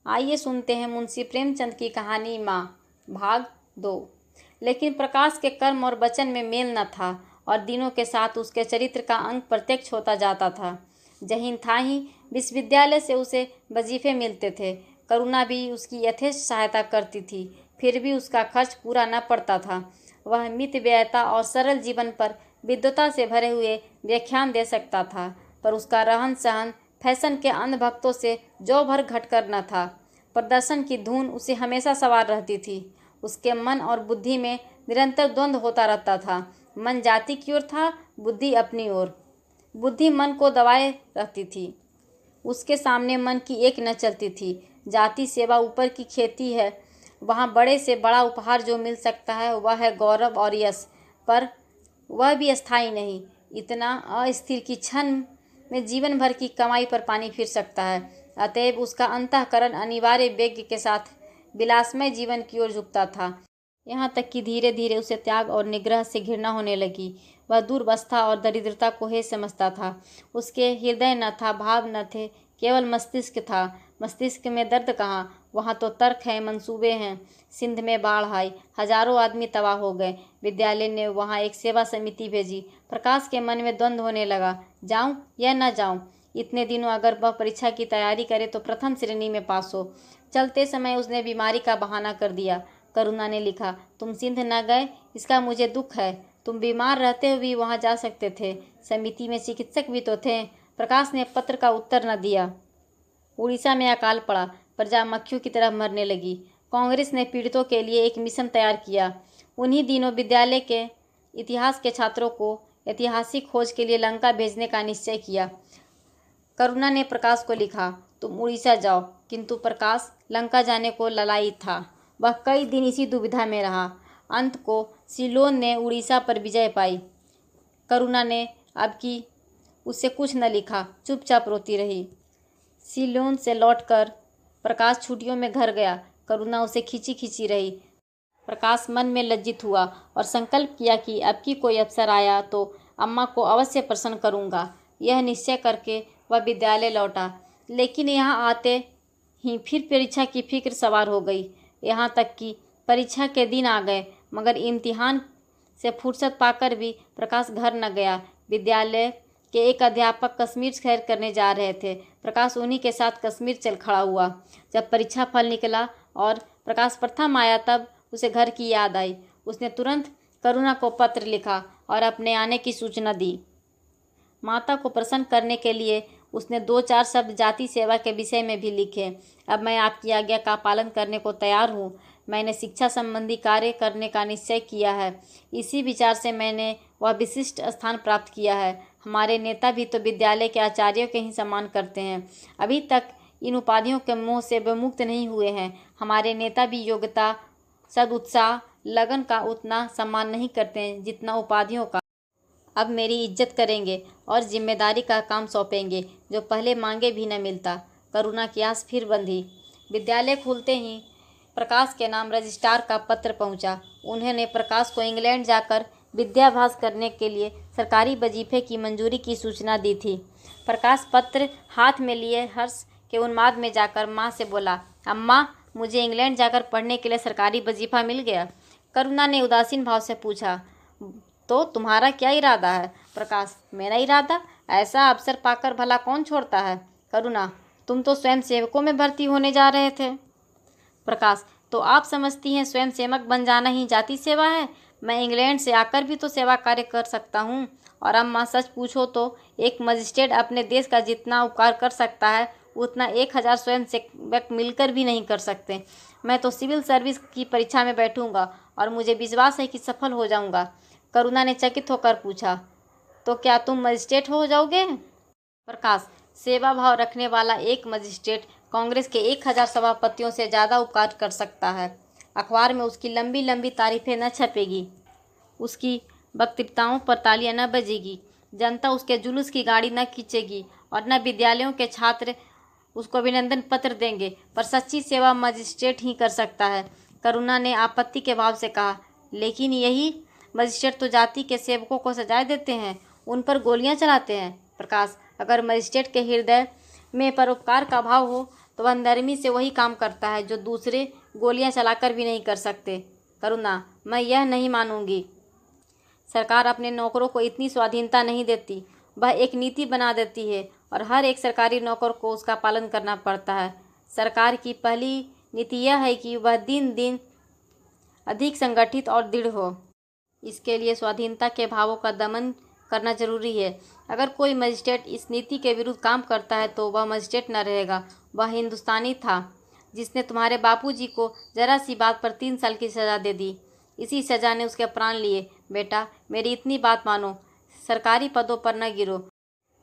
आइए सुनते हैं मुंशी प्रेमचंद की कहानी माँ, भाग 2। लेकिन प्रकाश के कर्म और वचन में मेल न था और दिनों के साथ उसके चरित्र का अंग प्रत्यक्ष होता जाता था। जहीन था ही विश्वविद्यालय से उसे वजीफे मिलते थे। करुणा भी उसकी यथेष्ट सहायता करती थी, फिर भी उसका खर्च पूरा न पड़ता था। वह मितव्ययिता और सरल जीवन पर विद्वता से भरे हुए व्याख्यान दे सकता था, पर उसका रहन सहन फैशन के अंधभक्तों से जो भर घटकर न था। प्रदर्शन की धुन उसे हमेशा सवार रहती थी। उसके मन और बुद्धि में निरंतर द्वंद्व होता रहता था। मन जाति की ओर था, बुद्धि अपनी ओर। बुद्धि मन को दबाए रहती थी। उसके सामने मन की एक न चलती थी। जाति सेवा ऊपर की खेती है, वहाँ बड़े से बड़ा उपहार जो मिल सकता है वह है गौरव और यश, पर वह भी अस्थायी नहीं। इतना अस्थिर कि क्षण में जीवन भर की कमाई पर पानी फिर सकता है। अतएव उसका अंतःकरण अनिवार्य वेग के साथ विलासमय जीवन की ओर झुकता था। यहाँ तक कि धीरे धीरे उसे त्याग और निग्रह से घृणा होने लगी। वह दुर्वस्था और दरिद्रता को हे समझता था। उसके हृदय न था, भाव न थे, केवल मस्तिष्क था। मस्तिष्क में दर्द कहाँ, वहाँ तो तर्क है, मंसूबे हैं। सिंध में बाढ़ आई, हजारों आदमी तबाह हो गए। विद्यालय ने वहाँ एक सेवा समिति भेजी। प्रकाश के मन में द्वंद्व होने लगा, जाऊं या न जाऊं। इतने दिनों अगर वह परीक्षा की तैयारी करे तो प्रथम श्रेणी में पास हो। चलते समय उसने बीमारी का बहाना कर दिया। करुणा ने लिखा, तुम सिंध न गए, इसका मुझे दुख है। तुम बीमार रहते हुए भी वहाँ जा सकते थे। समिति में चिकित्सक भी तो थे। प्रकाश ने पत्र का उत्तर न दिया। उड़ीसा में अकाल पड़ा, प्रजा मक्खियों की तरह मरने लगी। कांग्रेस ने पीड़ितों के लिए एक मिशन तैयार किया। उन्हीं दिनों विद्यालय के इतिहास के छात्रों को ऐतिहासिक खोज के लिए लंका भेजने का निश्चय किया। करुणा ने प्रकाश को लिखा, तुम उड़ीसा जाओ, किंतु प्रकाश लंका जाने को ललायित था। वह कई दिन इसी दुविधा में रहा। अंत को सिलोन ने उड़ीसा पर विजय पाई। करुणा ने अब की उससे कुछ न लिखा, चुपचाप रोती रही। सिलोन से लौटकर प्रकाश छुट्टियों में घर गया। करुणा उसे खींची खींची रही। प्रकाश मन में लज्जित हुआ और संकल्प किया कि अब की कोई अवसर आया तो अम्मा को अवश्य प्रसन्न करूँगा। यह निश्चय करके वह विद्यालय लौटा। लेकिन यहाँ आते ही फिर परीक्षा की फिक्र सवार हो गई। यहाँ तक कि परीक्षा के दिन आ गए, मगर इम्तिहान से फुर्सत पाकर भी प्रकाश घर न गया। विद्यालय के एक अध्यापक कश्मीर सैर करने जा रहे थे। प्रकाश उन्हीं के साथ कश्मीर चल खड़ा हुआ। जब परीक्षा फल निकला और प्रकाश प्रथम आया तब उसे घर की याद आई। उसने तुरंत करुणा को पत्र लिखा और अपने आने की सूचना दी। माता को प्रसन्न करने के लिए उसने 2-4 शब्द जाति सेवा के विषय में भी लिखे। अब मैं आपकी आज्ञा का पालन करने को तैयार हूँ। मैंने शिक्षा संबंधी कार्य करने का निश्चय किया है। इसी विचार से मैंने वह विशिष्ट स्थान प्राप्त किया है। हमारे नेता भी तो विद्यालय के आचार्यों के ही सम्मान करते हैं। अभी तक इन उपाधियों के मोह से विमुक्त नहीं हुए हैं। हमारे नेता भी योग्यता, सदुत्साह, लगन का उतना सम्मान नहीं करते हैं जितना उपाधियों का। अब मेरी इज्जत करेंगे और जिम्मेदारी का काम सौंपेंगे, जो पहले मांगे भी न मिलता। करुणा की आस फिर बंधी। विद्यालय खुलते ही प्रकाश के नाम रजिस्ट्रार का पत्र पहुंचा। उन्होंने प्रकाश को इंग्लैंड जाकर विद्याभ्यास करने के लिए सरकारी वजीफे की मंजूरी की सूचना दी थी। प्रकाश पत्र हाथ में लिए हर्ष के उन्माद में जाकर माँ से बोला, अम्मा, मुझे इंग्लैंड जाकर पढ़ने के लिए सरकारी वजीफा मिल गया। करुणा ने उदासीन भाव से पूछा, तो तुम्हारा क्या इरादा है? प्रकाश, मेरा इरादा? ऐसा अवसर पाकर भला कौन छोड़ता है? करुणा, तुम तो स्वयं सेवकों में भर्ती होने जा रहे थे। प्रकाश, तो आप समझती हैं स्वयं सेवक बन जाना ही जाति सेवा है? मैं इंग्लैंड से आकर भी तो सेवा कार्य कर सकता हूँ। और अम्मा, सच पूछो तो एक मजिस्ट्रेट अपने देश का जितना उपकार कर सकता है उतना 1000 स्वयं सेवक मिलकर भी नहीं कर सकते। मैं तो सिविल सर्विस की परीक्षा में बैठूंगा और मुझे विश्वास है कि सफल हो जाऊंगा। करुणा ने चकित होकर पूछा, तो क्या तुम मजिस्ट्रेट हो जाओगे? प्रकाश, सेवा भाव रखने वाला एक मजिस्ट्रेट कांग्रेस के 1000 सभापतियों से ज़्यादा उपकार कर सकता है। अखबार में उसकी लंबी लंबी तारीफें न छपेगी, उसकी वक्तृताओं पर तालियां न बजेगी, जनता उसके जुलूस की गाड़ी न खींचेगी और न विद्यालयों के छात्र उसको अभिनंदन पत्र देंगे, पर सच्ची सेवा मजिस्ट्रेट ही कर सकता है। करुणा ने आपत्ति के भाव से कहा, लेकिन यही मजिस्ट्रेट तो जाति के सेवकों को सजाए देते हैं, उन पर गोलियां चलाते हैं। प्रकाश, अगर मजिस्ट्रेट के हृदय में परोपकार का भाव हो तो वह नरमी से वही काम करता है जो दूसरे गोलियां चलाकर भी नहीं कर सकते। करुणा, मैं यह नहीं मानूंगी। सरकार अपने नौकरों को इतनी स्वाधीनता नहीं देती। वह एक नीति बना देती है और हर एक सरकारी नौकर को उसका पालन करना पड़ता है। सरकार की पहली नीति यह है कि वह दिन दिन अधिक संगठित और दृढ़ हो। इसके लिए स्वाधीनता के भावों का दमन करना जरूरी है। अगर कोई मजिस्ट्रेट इस नीति के विरुद्ध काम करता है तो वह मजिस्ट्रेट न रहेगा। वह हिंदुस्तानी था जिसने तुम्हारे बापूजी को जरा सी बात पर 3 साल की सज़ा दे दी। इसी सज़ा ने उसके प्राण लिए। बेटा, मेरी इतनी बात मानो, सरकारी पदों पर न गिरो।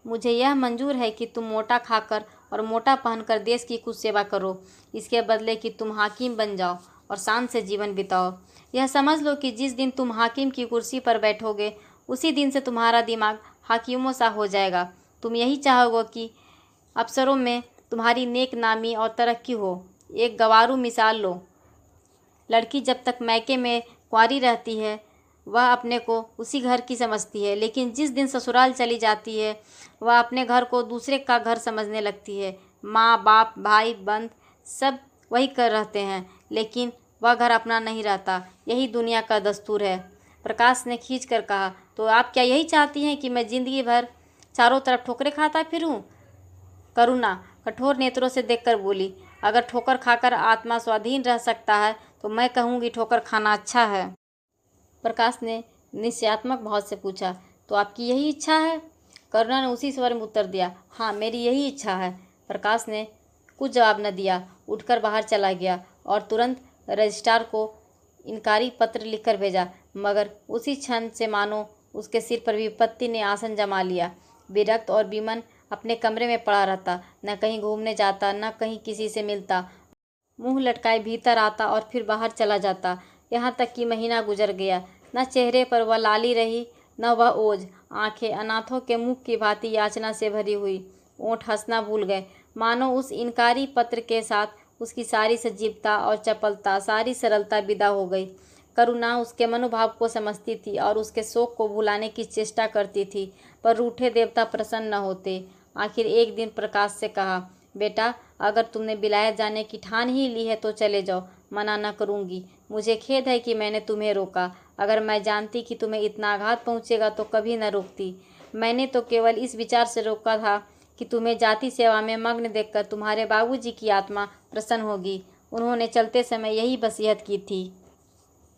मुझे यह मंजूर है कि तुम मोटा खाकर और मोटा पहनकर देश की कुछ सेवा करो, इसके बदले कि तुम हाकिम बन जाओ और शान से जीवन बिताओ। यह समझ लो कि जिस दिन तुम हाकिम की कुर्सी पर बैठोगे उसी दिन से तुम्हारा दिमाग हाकिमों सा हो जाएगा। तुम यही चाहोगे कि अफसरों में तुम्हारी नेक नामी और तरक्की हो। एक गंवारू मिसाल लो। लड़की जब तक मैके में कुंवारी रहती है वह अपने को उसी घर की समझती है, लेकिन जिस दिन ससुराल चली जाती है वह अपने घर को दूसरे का घर समझने लगती है। माँ बाप भाई बंद सब वही कर रहते हैं, लेकिन वह घर अपना नहीं रहता। यही दुनिया का दस्तूर है। प्रकाश ने खींच कर कहा, तो आप क्या यही चाहती हैं कि मैं जिंदगी भर चारों तरफ ठोकरें खाता फिरूं? करुणा कठोर नेत्रों से देखकर बोली, अगर ठोकर खाकर आत्मा स्वाधीन रह सकता है तो मैं कहूँगी ठोकर खाना अच्छा है। प्रकाश ने निश्चयात्मक भाव से पूछा, तो आपकी यही इच्छा है? करुणा ने उसी स्वर में उत्तर दिया, हाँ, मेरी यही इच्छा है। प्रकाश ने कुछ जवाब न दिया, उठकर बाहर चला गया और तुरंत रजिस्ट्रार को इनकारी पत्र लिखकर भेजा। मगर उसी क्षण से मानो उसके सिर पर विपत्ति ने आसन जमा लिया। विरक्त और विमन अपने कमरे में पड़ा रहता, न कहीं घूमने जाता, न कहीं किसी से मिलता। मुंह लटकाए भीतर आता और फिर बाहर चला जाता। यहाँ तक कि महीना गुजर गया। न चेहरे पर वह लाली रही, न वह ओज। आंखें अनाथों के मुख की भांति याचना से भरी हुई। ओंठ हंसना भूल गए। मानो उस इनकारी पत्र के साथ उसकी सारी सजीवता और चपलता, सारी सरलता विदा हो गई। करुणा उसके मनोभाव को समझती थी और उसके शोक को भुलाने की चेष्टा करती थी, पर रूठे देवता प्रसन्न न होते। आखिर एक दिन प्रकाश से कहा, बेटा, अगर तुमने विलायत जाने की ठान ही ली है तो चले जाओ, मना न करूँगी। मुझे खेद है कि मैंने तुम्हें रोका। अगर मैं जानती कि तुम्हें इतना आघात पहुँचेगा तो कभी न रोकती। मैंने तो केवल इस विचार से रोका था कि तुम्हें जाति सेवा में मग्न देखकर तुम्हारे बाबूजी की आत्मा प्रसन्न होगी। उन्होंने चलते समय यही वसीयत की थी।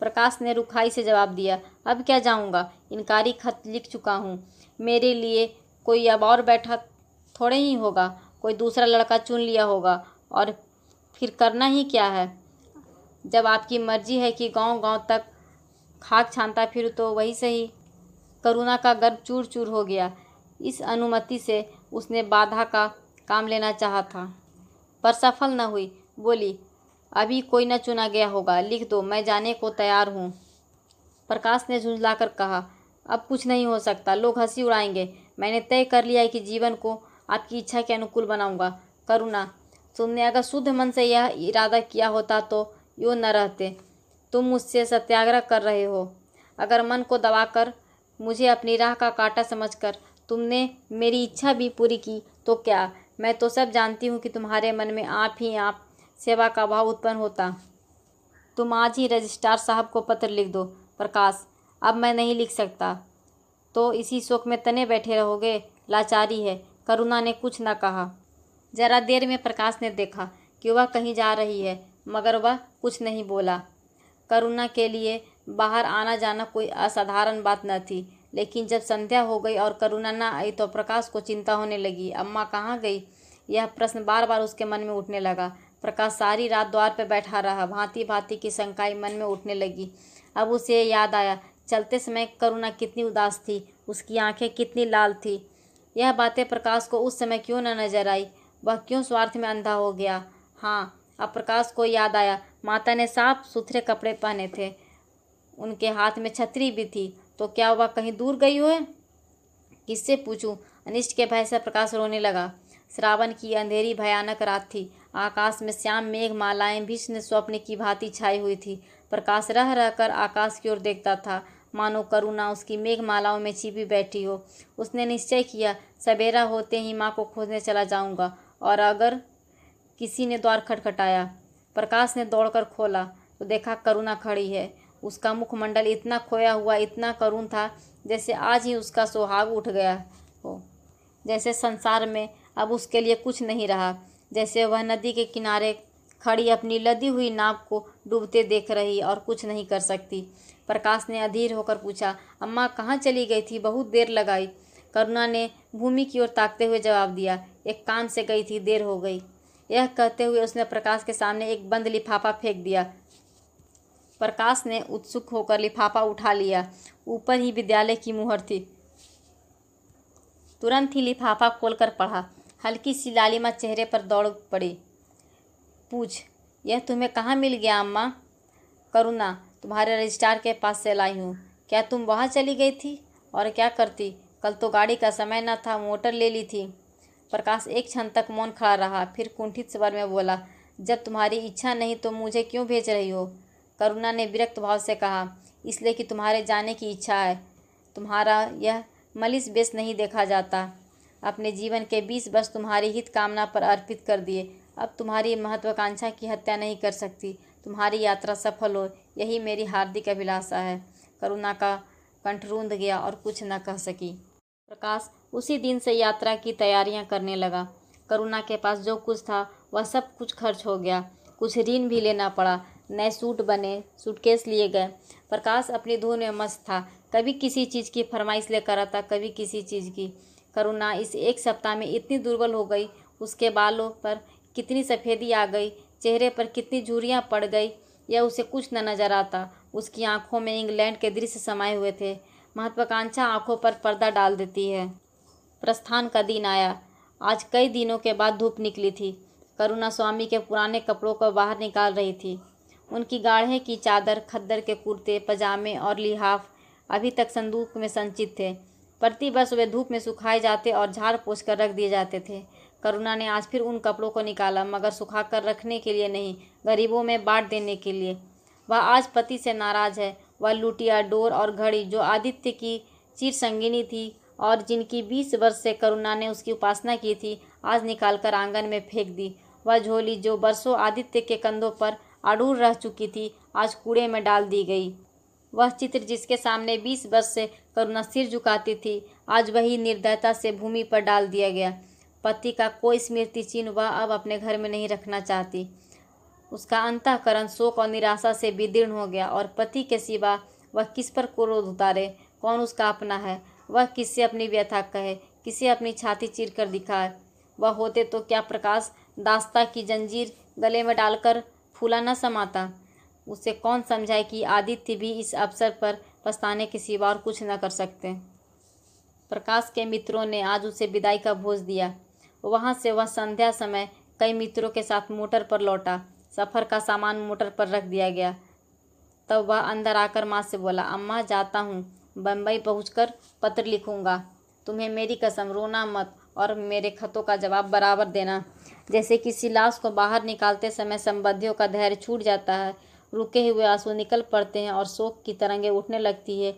प्रकाश ने रुखाई से जवाब दिया, अब क्या जाऊँगा, इनकारी खत लिख चुका हूँ। मेरे लिए कोई अब और बैठा थोड़े ही होगा, कोई दूसरा लड़का चुन लिया होगा, और फिर करना ही क्या है। जब आपकी मर्जी है कि गांव गांव तक खाक छानता फिर तो वही सही। करुणा का गर्भ चूर चूर हो गया। इस अनुमति से उसने बाधा का काम लेना चाहा था, पर सफल न हुई। बोली, अभी कोई न चुना गया होगा, लिख दो, मैं जाने को तैयार हूँ। प्रकाश ने झुंझलाकर कहा, अब कुछ नहीं हो सकता, लोग हंसी उड़ाएंगे। मैंने तय कर लिया है कि जीवन को आपकी इच्छा के अनुकूल बनाऊंगा। करुणा, तुमने अगर शुद्ध मन से यह इरादा किया होता तो यूँ न रहते। तुम मुझसे सत्याग्रह कर रहे हो। अगर मन को दबाकर, मुझे अपनी राह का कांटा समझकर तुमने मेरी इच्छा भी पूरी की तो क्या, मैं तो सब जानती हूँ कि तुम्हारे मन में आप ही आप सेवा का भाव उत्पन्न होता। तुम आज ही रजिस्ट्रार साहब को पत्र लिख दो। प्रकाश, अब मैं नहीं लिख सकता। तो इसी शोक में तने बैठे रहोगे? लाचारी है। करुणा ने कुछ न कहा। जरा देर में प्रकाश ने देखा कि वह कहीं जा रही है, मगर वह कुछ नहीं बोला। करुणा के लिए बाहर आना जाना कोई असाधारण बात न थी, लेकिन जब संध्या हो गई और करुणा न आई तो प्रकाश को चिंता होने लगी। अम्मा कहाँ गई? यह प्रश्न बार बार उसके मन में उठने लगा। प्रकाश सारी रात द्वार पर बैठा रहा। भांति भांति की शंकाएं मन में उठने लगी। अब उसे याद आया, चलते समय करुणा कितनी उदास थी, उसकी आंखें कितनी लाल थी। यह बातें प्रकाश को उस समय क्यों न नजर आई? वह क्यों स्वार्थ में अंधा हो गया? हाँ, अब प्रकाश को याद आया, माता ने साफ सुथरे कपड़े पहने थे, उनके हाथ में छतरी भी थी। तो क्या वह कहीं दूर गई हो? किससे पूछूं? अनिष्ट के भय से प्रकाश रोने लगा। श्रावण की अंधेरी भयानक रात थी। आकाश में श्याम मेघ मालाएं भीषण स्वप्न की भांति छाई हुई थी। प्रकाश रह रहकर आकाश की ओर देखता था, मानो करुणा उसकी मेघमालाओं में छिपी बैठी हो। उसने निश्चय किया, सवेरा होते ही माँ को खोजने चला जाऊंगा, और अगर किसी ने द्वार खटखटाया। प्रकाश ने दौड़कर खोला तो देखा करुणा खड़ी है। उसका मुखमंडल इतना खोया हुआ, इतना करुण था, जैसे आज ही उसका सुहाग उठ गया हो, जैसे संसार में अब उसके लिए कुछ नहीं रहा, जैसे वह नदी के किनारे खड़ी अपनी लदी हुई नाव को डूबते देख रही और कुछ नहीं कर सकती। प्रकाश ने अधीर होकर पूछा, अम्मा कहाँ चली गई थी? बहुत देर लगाई। करुणा ने भूमि की ओर ताकते हुए जवाब दिया, एक काम से गई थी, देर हो गई। यह कहते हुए उसने प्रकाश के सामने एक बंद लिफाफा फेंक दिया। प्रकाश ने उत्सुक होकर लिफाफा उठा लिया। ऊपर ही विद्यालय की मुहर थी। तुरंत ही लिफाफा खोलकर पढ़ा। हल्की सी लालिमा चेहरे पर दौड़ पड़ी। पूछ, यह तुम्हें कहाँ मिल गया अम्मा? करुणा, तुम्हारे रजिस्ट्रार के पास से लाई हूँ। क्या तुम वहाँ चली गई थी? और क्या करती? कल तो गाड़ी का समय न था, मोटर ले ली थी। प्रकाश एक क्षण तक मौन खड़ा रहा, फिर कुंठित स्वर में बोला, जब तुम्हारी इच्छा नहीं तो मुझे क्यों भेज रही हो? करुणा ने विरक्त भाव से कहा, इसलिए कि तुम्हारे जाने की इच्छा है। तुम्हारा यह मलिस बेस नहीं देखा जाता। अपने जीवन के 20 वर्ष तुम्हारी हित कामना पर अर्पित कर दिए। अब तुम्हारी महत्वाकांक्षा की हत्या नहीं कर सकती। तुम्हारी यात्रा सफल हो, यही मेरी हार्दिक अभिलाषा है। करुणा का कंठ रूंध गया और कुछ न कह सकी। प्रकाश उसी दिन से यात्रा की तैयारियां करने लगा। करुणा के पास जो कुछ था वह सब कुछ खर्च हो गया। कुछ ऋण भी लेना पड़ा। नए सूट बने, सूटकेस लिए गए। प्रकाश अपनी धुन में मस्त था। कभी किसी चीज़ की फरमाइश लेकर आता, कभी किसी चीज़ की। करुणा इस एक सप्ताह में इतनी दुर्बल हो गई, उसके बालों पर कितनी सफ़ेदी आ गई, चेहरे पर कितनी झुर्रियाँ पड़ गई, यह उसे कुछ न नजर आता। उसकी आंखों में इंग्लैंड के दृश्य समाये हुए थे। महत्वाकांक्षा आंखों पर पर्दा डाल देती है। प्रस्थान का दिन आया। आज कई दिनों के बाद धूप निकली थी। करुणा स्वामी के पुराने कपड़ों को बाहर निकाल रही थी। उनकी गाढ़े की चादर, खद्दर के कुर्ते, पजामे और लिहाफ अभी तक संदूक में संचित थे। प्रतिवर्ष वे धूप में सुखाए जाते और झाड़ पोंछ कर रख दिए जाते थे। करुणा ने आज फिर उन कपड़ों को निकाला, मगर सुखा कर रखने के लिए नहीं, गरीबों में बांट देने के लिए। वह आज पति से नाराज है। वह लुटिया, डोर और घड़ी जो आदित्य की चिर संगिनी थी और जिनकी 20 वर्ष से करुणा ने उसकी उपासना की थी, आज निकालकर आंगन में फेंक दी। वह झोली जो बरसों आदित्य के कंधों पर अड़ूर रह चुकी थी, आज कूड़े में डाल दी गई। वह चित्र जिसके सामने 20 वर्ष से करुणा सिर झुकाती थी, आज वही निर्दयता से भूमि पर डाल दिया गया। पति का कोई स्मृति चिन्ह वह अब अपने घर में नहीं रखना चाहती। उसका अंतःकरण शोक और निराशा से विदीर्ण हो गया और पति के सिवा वह किस पर क्रोध उतारे? कौन उसका अपना है? वह किससे अपनी व्यथा कहे, किसे अपनी छाती चीर कर दिखाए? वह होते तो क्या प्रकाश दास्ता की जंजीर गले में डालकर फूला न समाता? उसे कौन समझाए कि आदित्य भी इस अवसर पर पछताने के सिवा और कुछ न कर सकते। प्रकाश के मित्रों ने आज उसे विदाई का भोज दिया। वहाँ से वह संध्या समय कई मित्रों के साथ मोटर पर लौटा। सफ़र का सामान मोटर पर रख दिया गया। तब वह अंदर आकर माँ से बोला, अम्मा जाता हूँ, बम्बई पहुँचकर पत्र लिखूँगा। तुम्हें मेरी कसम, रोना मत और मेरे खतों का जवाब बराबर देना। जैसे किसी लाश को बाहर निकालते समय संबंधियों का धैर्य छूट जाता है, रुके हुए आंसू निकल पड़ते हैं और शोक की तरंगें उठने लगती है,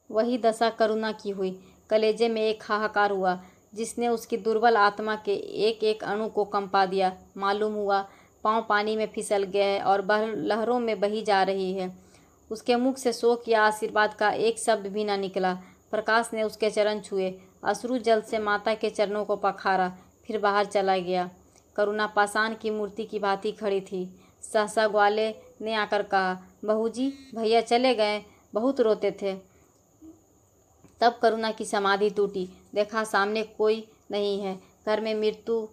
वही दशा करुणा की हुई। कलेजे में एक हाहाकार हुआ जिसने उसकी दुर्बल आत्मा के एक एक अणु को कंपा दिया। मालूम हुआ पाँव पानी में फिसल गए हैं और लहरों में बही जा रही है। उसके मुख से शोक या आशीर्वाद का एक शब्द भी न निकला। प्रकाश ने उसके चरण छुए, अश्रु जल से माता के चरणों को पखारा, फिर बाहर चला गया। करुणा पाषाण की मूर्ति की भांति खड़ी थी। सहसा ग्वाले ने आकर कहा, बहू जी, भैया चले गए, बहुत रोते थे। तब करुणा की समाधि टूटी। देखा सामने कोई नहीं है। घर में मृत्यु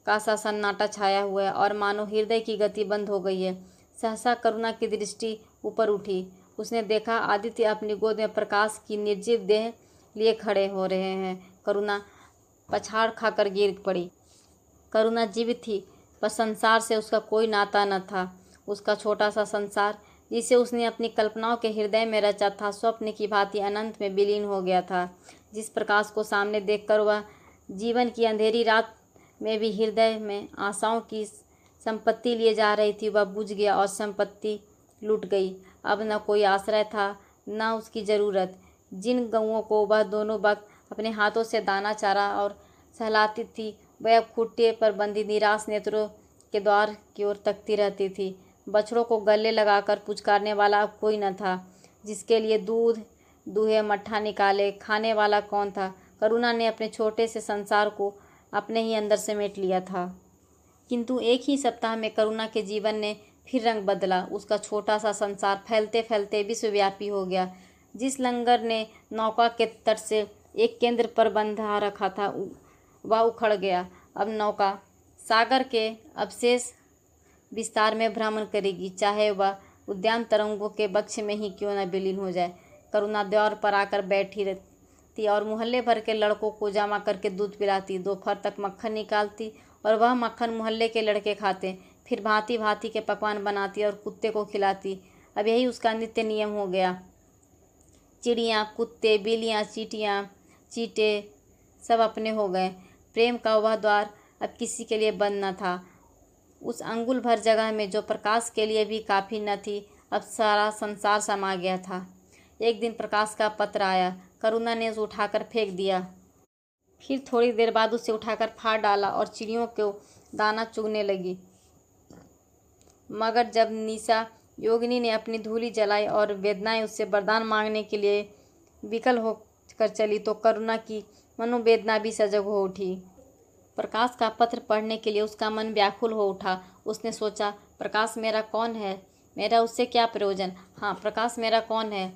का सा सन्नाटा छाया हुआ है और मानो हृदय की गति बंद हो गई है। सहसा करुणा की दृष्टि ऊपर उठी। उसने देखा आदित्य अपनी गोद में प्रकाश की निर्जीव देह लिए खड़े हो रहे हैं। करुणा पछाड़ खाकर गिर पड़ी। करुणा जीवित थी, पर संसार से उसका कोई नाता न था। उसका छोटा सा संसार जिसे उसने अपनी कल्पनाओं के हृदय में रचा था, स्वप्न की भांति अनंत में विलीन हो गया था। जिस प्रकाश को सामने देखकर वह जीवन की अंधेरी रात में भी हृदय में आशाओं की संपत्ति लिए जा रही थी, वह बुझ गया और संपत्ति लूट गई। अब न कोई आश्रय था, न उसकी ज़रूरत। जिन गऊओं को वह दोनों वक्त अपने हाथों से दाना चारा और सहलाती थी, वह अब खुट्टे पर बंधी निराश नेत्रों के द्वार की ओर तकती रहती थी। बछड़ों को गले लगाकर पुचकारने वाला अब कोई न था। जिसके लिए दूध दूहे मट्ठा निकाले खाने वाला कौन था। करुणा ने अपने छोटे से संसार को अपने ही अंदर समेट लिया था। किंतु एक ही सप्ताह में करुणा के जीवन ने फिर रंग बदला। उसका छोटा सा संसार फैलते फैलते विश्वव्यापी हो गया। जिस लंगर ने नौका के तट से एक केंद्र पर बंधा रखा था वह उखड़ गया। अब नौका सागर के अवशेष विस्तार में भ्रमण करेगी, चाहे वह उद्यान तरंगों के वक्ष में ही क्यों न विलीन हो जाए। करुणा द्वार पर आकर बैठी रहती और मोहल्ले भर के लड़कों को जमा करके दूध पिलाती। दोपहर तक मक्खन निकालती और वह मक्खन मोहल्ले के लड़के खाते। फिर भांति भांति के पकवान बनाती और कुत्ते को खिलाती। अब यही उसका नित्य नियम हो गया। चिड़ियाँ, कुत्ते, बिल्लियाँ, चींटियाँ, चींटे सब अपने हो गए। प्रेम का वह द्वार अब किसी के लिए बंद न था। उस अंगुल भर जगह में जो प्रकाश के लिए भी काफ़ी न थी, अब सारा संसार समा गया था। एक दिन प्रकाश का पत्र आया। करुणा ने उसे उठाकर फेंक दिया। फिर थोड़ी देर बाद उसे उठाकर फाड़ डाला और चिड़ियों को दाना चुगने लगी। मगर जब निशा योगिनी ने अपनी धूली जलाई और वेदनाएं उससे वरदान मांगने के लिए विकल होकर चली, तो करुणा की मनोवेदना भी सजग हो उठी। प्रकाश का पत्र पढ़ने के लिए उसका मन व्याकुल हो उठा। उसने सोचा, प्रकाश मेरा कौन है, मेरा उससे क्या प्रयोजन। हाँ, प्रकाश मेरा कौन है,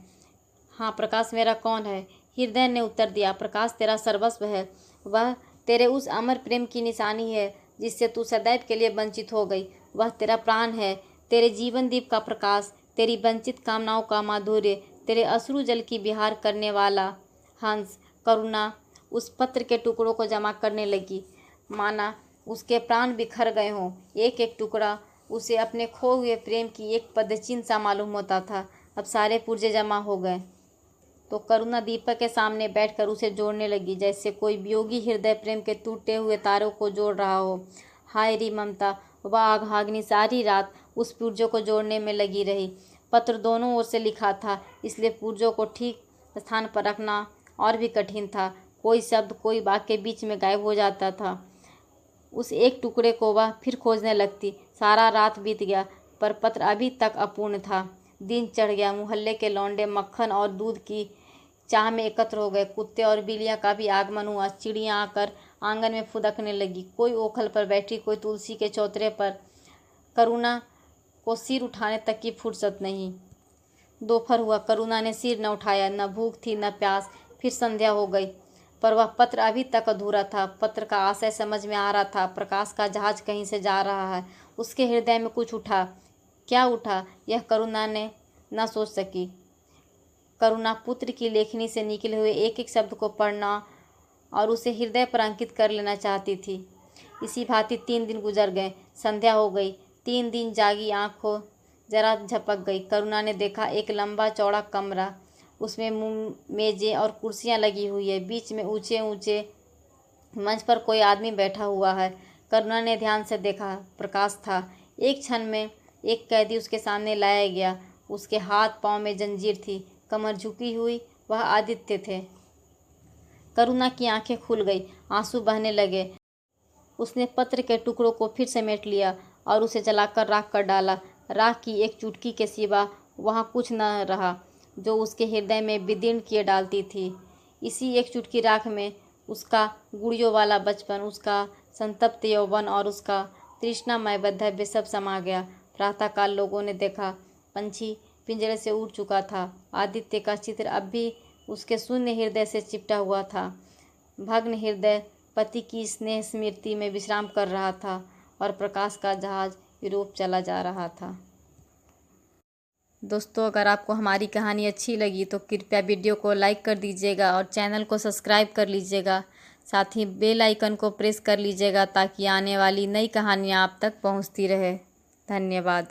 हाँ प्रकाश मेरा कौन है। हृदय ने उत्तर दिया, प्रकाश तेरा सर्वस्व है। वह तेरे उस अमर प्रेम की निशानी है जिससे तू सदैव के लिए वंचित हो गई। वह तेरा प्राण है, तेरे जीवन दीप का प्रकाश, तेरी वंचित कामनाओं का माधुर्य, तेरे अश्रु जल की विहार करने वाला हंस। करुणा उस पत्र के टुकड़ों को जमा करने लगी, माना उसके प्राण बिखर गए हों। एक एक टुकड़ा उसे अपने खो हुए प्रेम की एक पदचिन्ह सा मालूम होता था। अब सारे पुर्जे जमा हो गए तो करुणा दीपक के सामने बैठकर उसे जोड़ने लगी, जैसे कोई वियोगी हृदय प्रेम के टूटे हुए तारों को जोड़ रहा हो। हाय री ममता, वह आगाग्नि सारी रात उस पुर्जों को जोड़ने में लगी रही। पत्र दोनों ओर से लिखा था, इसलिए पुर्जों को ठीक स्थान पर रखना और भी कठिन था। कोई शब्द, कोई वाक्य बीच में गायब हो जाता था। उस एक टुकड़े को वह फिर खोजने लगती। सारा रात बीत गया पर पत्र अभी तक अपूर्ण था। दिन चढ़ गया। मोहल्ले के लौंडे मक्खन और दूध की चाह में एकत्र हो गए। कुत्ते और बिल्लियाँ का भी आगमन हुआ। चिड़ियाँ आकर आंगन में फुदकने लगी। कोई ओखल पर बैठी, कोई तुलसी के चौतरे पर। करुणा को सिर उठाने तक की फुर्सत नहीं। दोपहर हुआ, करुणा ने सिर न उठाया। न भूख थी न प्यास। फिर संध्या हो गई पर वह पत्र अभी तक अधूरा था। पत्र का आशय समझ में आ रहा था, प्रकाश का जहाज कहीं से जा रहा है। उसके हृदय में कुछ उठा। क्या उठा, यह करुणा ने न सोच सकी। करुणा पुत्र की लेखनी से निकले हुए एक एक शब्द को पढ़ना और उसे हृदय पर अंकित कर लेना चाहती थी। इसी भांति 3 दिन गुजर गए। संध्या हो गई। 3 दिन जागी आँखों जरा झपक गई। करुणा ने देखा एक लंबा चौड़ा कमरा, उसमें मेजें और कुर्सियां लगी हुई है। बीच में ऊंचे ऊंचे मंच पर कोई आदमी बैठा हुआ है। करुणा ने ध्यान से देखा, प्रकाश था। एक क्षण में एक कैदी उसके सामने लाया गया। उसके हाथ पांव में जंजीर थी, कमर झुकी हुई। वह आदित्य थे। करुणा की आंखें खुल गई, आंसू बहने लगे। उसने पत्र के टुकड़ों को फिर समेट लिया और उसे जलाकर राख कर डाला। राख की एक चुटकी के सिवा वहाँ कुछ न रहा जो उसके हृदय में विदीर्ण किए डालती थी। इसी एक चुटकी राख में उसका गुड़ियों वाला बचपन, उसका संतप्त यौवन और उसका तृष्णामय वैधव्य सब समा गया। प्रातःकाल लोगों ने देखा, पंछी पिंजरे से उड़ चुका था। आदित्य का चित्र अब भी उसके शून्य हृदय से चिपटा हुआ था। भग्न हृदय पति की स्नेह स्मृति में विश्राम कर रहा था और प्रकाश का जहाज यूरोप चला जा रहा था। दोस्तों, अगर आपको हमारी कहानी अच्छी लगी तो कृपया वीडियो को लाइक कर दीजिएगा और चैनल को सब्सक्राइब कर लीजिएगा। साथ ही बेल आइकन को प्रेस कर लीजिएगा ताकि आने वाली नई कहानियाँ आप तक पहुँचती रहे। धन्यवाद।